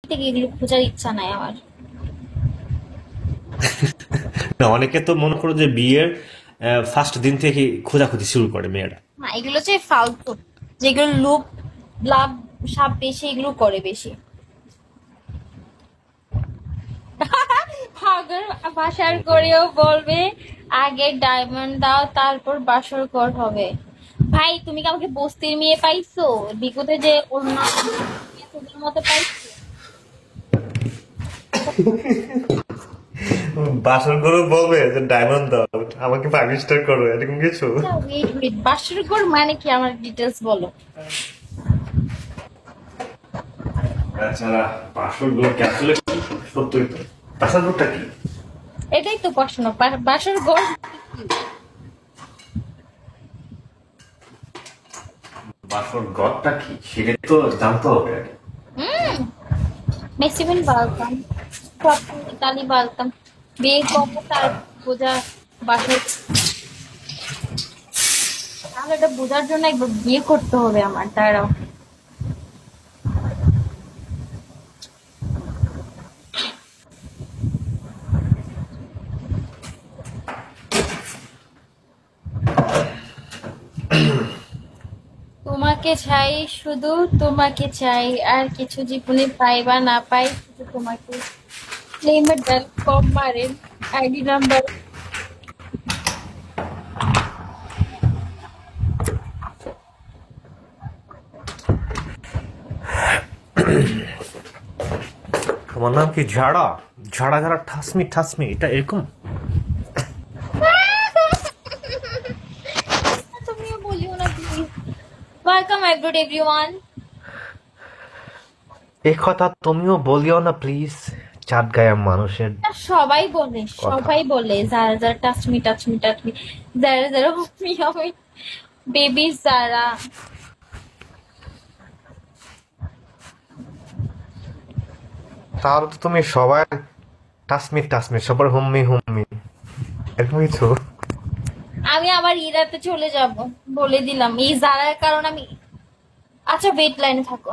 থেকে এগুলো খোঁজার ইচ্ছা নাই আমার। না, অনেকে তো মনে করো যে বিয়ের ফার্স্ট দিন থেকে খোঁজাখুঁজি শুরু করে মেয়েরা। না, এগুলো হচ্ছে ফালতু, যেগুলো লোভ লাভ সাপ বেশি এগুলো করে বেশি। আগের বাসার করেও বলবে আগে ডায়মন্ড দাও তারপর বাসর ঘর হবে। ভাই তুমি কি আমাকে বস্তির মেয়ে পাইছো? বিকুতে যে অন্য তোদের মতো পাইছো? বাসর করে বলবে যে ডায়মন্ড দাও, আমাকে 5 স্টার করো, এরকম কিছু। ওয়েট ওয়েট, বাসর ঘর মানে কি আমার ডিটেলস বলো। আচ্ছা, বাসর ঘর কি আসলে সত্যই তো? বাসর ঘরটা কি? এটাই তো প্রশ্ন, বাসর ঘর কি? বাসর ঘরটা কি সেটা তো জানতে হবে আগে। হুম, মেক্সিমেন বালতাম, সব ইতালি বালতাম, বিয়ে করবো তার বোঝা বাসর। তাহলে এটা বোঝার জন্য একবার বিয়ে করতে হবে আমার, দাঁড়াও। তোমাকে চাই, শুধু তোমাকে চাই, আর কিছু জীবনে পাই বা না পাই, শুধু তোমাকে। ক্লেমের ডাল কম মারেন, আইডি নাম্বার। তোমার নাম কি? ঝাড়া ঝাড়া ঝাড়া ঠাসমি ঠাসমি, এটা এরকম? তুমিও বলিও না প্লিজ। Welcome এভরিড everyone. এই কথা তুমিও বলিও না প্লিজ, চাঁদ গায়া মানুষের সবাই বলে, কথা। সবাই বলে যারা যারা টাচমি টাচমি টাচমি, যারা যারা হমি হমি, বেবি যারা। তাহলে তো তুমি সবাই টাসমি টাসমি, সবার হুম্মি হুম্মি, এরকম কিছু? আমি আবার ইরাতে চলে যাব, বলে দিলাম এই যারার কারণ আমি। আচ্ছা, ওয়েট লাইনে থাকো।